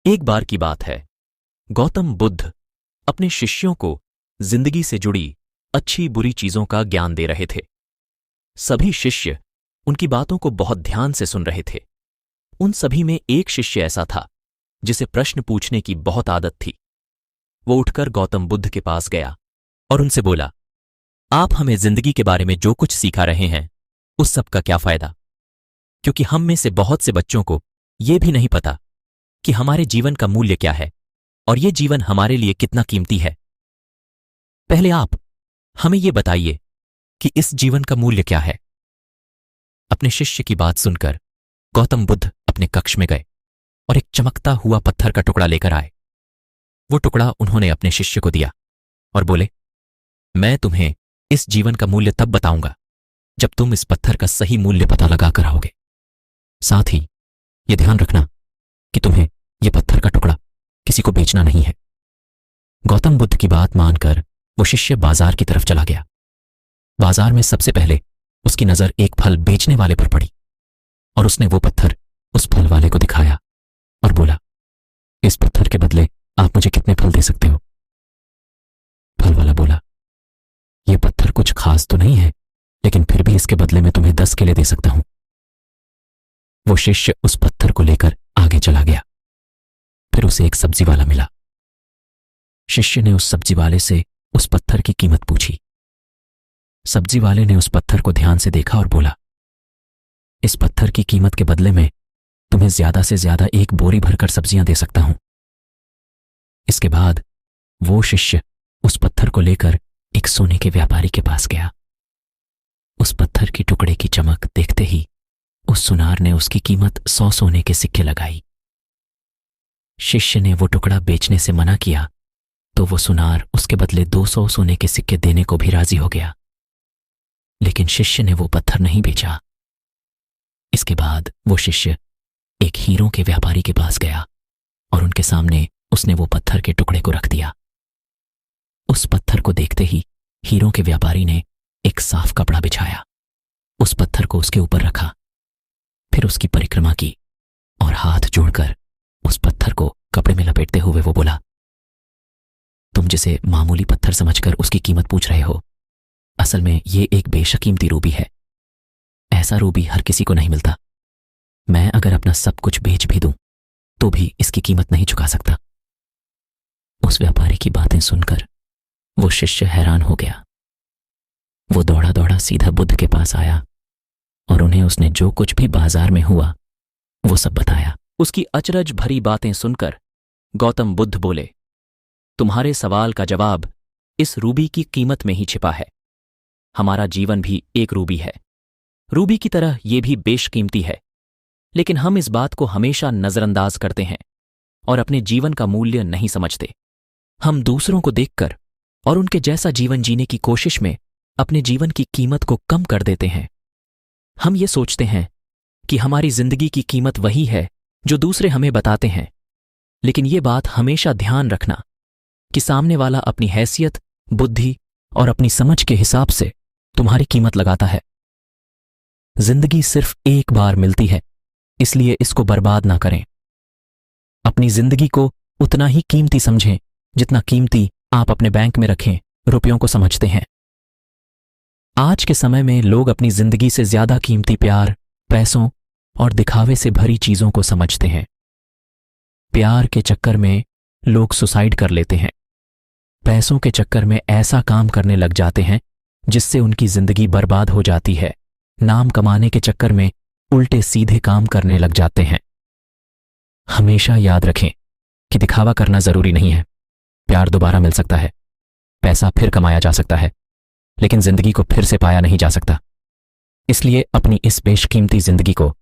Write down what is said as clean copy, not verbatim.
एक बार की बात है, गौतम बुद्ध अपने शिष्यों को जिंदगी से जुड़ी अच्छी बुरी चीजों का ज्ञान दे रहे थे। सभी शिष्य उनकी बातों को बहुत ध्यान से सुन रहे थे। उन सभी में एक शिष्य ऐसा था जिसे प्रश्न पूछने की बहुत आदत थी। वो उठकर गौतम बुद्ध के पास गया और उनसे बोला, आप हमें जिंदगी के बारे में जो कुछ सिखा रहे हैं उस सब का क्या फायदा? क्योंकि हम में से बहुत से बच्चों को यह भी नहीं पता कि हमारे जीवन का मूल्य क्या है और ये जीवन हमारे लिए कितना कीमती है। पहले आप हमें यह बताइए कि इस जीवन का मूल्य क्या है। अपने शिष्य की बात सुनकर गौतम बुद्ध अपने कक्ष में गए और एक चमकता हुआ पत्थर का टुकड़ा लेकर आए। वो टुकड़ा उन्होंने अपने शिष्य को दिया और बोले, मैं तुम्हें इस जीवन का मूल्य तब बताऊंगा जब तुम इस पत्थर का सही मूल्य पता लगा कर आओगे। साथ ही यह ध्यान रखना कि तुम्हें यह पत्थर का टुकड़ा किसी को बेचना नहीं है। गौतम बुद्ध की बात मानकर वो शिष्य बाजार की तरफ चला गया। बाजार में सबसे पहले उसकी नजर एक फल बेचने वाले पर पड़ी और उसने वो पत्थर उस फल वाले को दिखाया और बोला, इस पत्थर के बदले आप मुझे कितने फल दे सकते हो? फल वाला बोला, यह पत्थर कुछ खास तो नहीं है, लेकिन फिर भी इसके बदले में तुम्हें 10 केले दे सकता हूं। वो शिष्य उस पत्थर को लेकर आगे चला गया। फिर उसे एक सब्जी वाला मिला। शिष्य ने उस सब्जी वाले से उस पत्थर की कीमत पूछी। सब्जी वाले ने उस पत्थर को ध्यान से देखा और बोला, इस पत्थर की कीमत के बदले में तुम्हें ज्यादा से ज्यादा एक बोरी भरकर सब्जियां दे सकता हूं। इसके बाद वो शिष्य उस पत्थर को लेकर एक सोने के व्यापारी के पास गया। उस पत्थर की टुकड़े की चमक देखते ही उस सुनार ने उसकी कीमत 100 सोने के सिक्के लगाई। शिष्य ने वो टुकड़ा बेचने से मना किया तो वो सुनार उसके बदले 200 सोने के सिक्के देने को भी राजी हो गया, लेकिन शिष्य ने वो पत्थर नहीं बेचा। इसके बाद वो शिष्य एक हीरों के व्यापारी के पास गया और उनके सामने उसने वो पत्थर के टुकड़े को रख दिया। उस पत्थर को देखते ही हीरों के व्यापारी ने एक साफ कपड़ा बिछाया, उस पत्थर को उसके ऊपर रखा, फिर उसकी परिक्रमा की और हाथ जोड़कर उस पत्थर को कपड़े में लपेटते हुए वो बोला, तुम जिसे मामूली पत्थर समझकर उसकी कीमत पूछ रहे हो, असल में ये एक बेशकीमती रूबी है। ऐसा रूबी हर किसी को नहीं मिलता। मैं अगर अपना सब कुछ बेच भी दूं तो भी इसकी कीमत नहीं चुका सकता। उस व्यापारी की बातें सुनकर वो शिष्य हैरान हो गया। वो दौड़ा दौड़ा सीधा बुद्ध के पास आया और उन्हें उसने जो कुछ भी बाजार में हुआ वो सब बताया। उसकी अचरज भरी बातें सुनकर गौतम बुद्ध बोले, तुम्हारे सवाल का जवाब इस रूबी की कीमत में ही छिपा है। हमारा जीवन भी एक रूबी है। रूबी की तरह ये भी बेशकीमती है, लेकिन हम इस बात को हमेशा नजरअंदाज करते हैं और अपने जीवन का मूल्य नहीं समझते। हम दूसरों को देखकर और उनके जैसा जीवन जीने की कोशिश में अपने जीवन की कीमत को कम कर देते हैं। हम ये सोचते हैं कि हमारी जिंदगी की कीमत वही है जो दूसरे हमें बताते हैं, लेकिन ये बात हमेशा ध्यान रखना कि सामने वाला अपनी हैसियत, बुद्धि और अपनी समझ के हिसाब से तुम्हारी कीमत लगाता है। जिंदगी सिर्फ एक बार मिलती है, इसलिए इसको बर्बाद ना करें। अपनी जिंदगी को उतना ही कीमती समझें जितना कीमती आप अपने बैंक में रखें रुपयों को समझते हैं। आज के समय में लोग अपनी जिंदगी से ज्यादा कीमती प्यार, पैसों और दिखावे से भरी चीजों को समझते हैं। प्यार के चक्कर में लोग सुसाइड कर लेते हैं। पैसों के चक्कर में ऐसा काम करने लग जाते हैं जिससे उनकी जिंदगी बर्बाद हो जाती है। नाम कमाने के चक्कर में उल्टे सीधे काम करने लग जाते हैं। हमेशा याद रखें कि दिखावा करना जरूरी नहीं है। प्यार दोबारा मिल सकता है, पैसा फिर कमाया जा सकता है, लेकिन जिंदगी को फिर से पाया नहीं जा सकता। इसलिए अपनी इस बेशकीमती जिंदगी को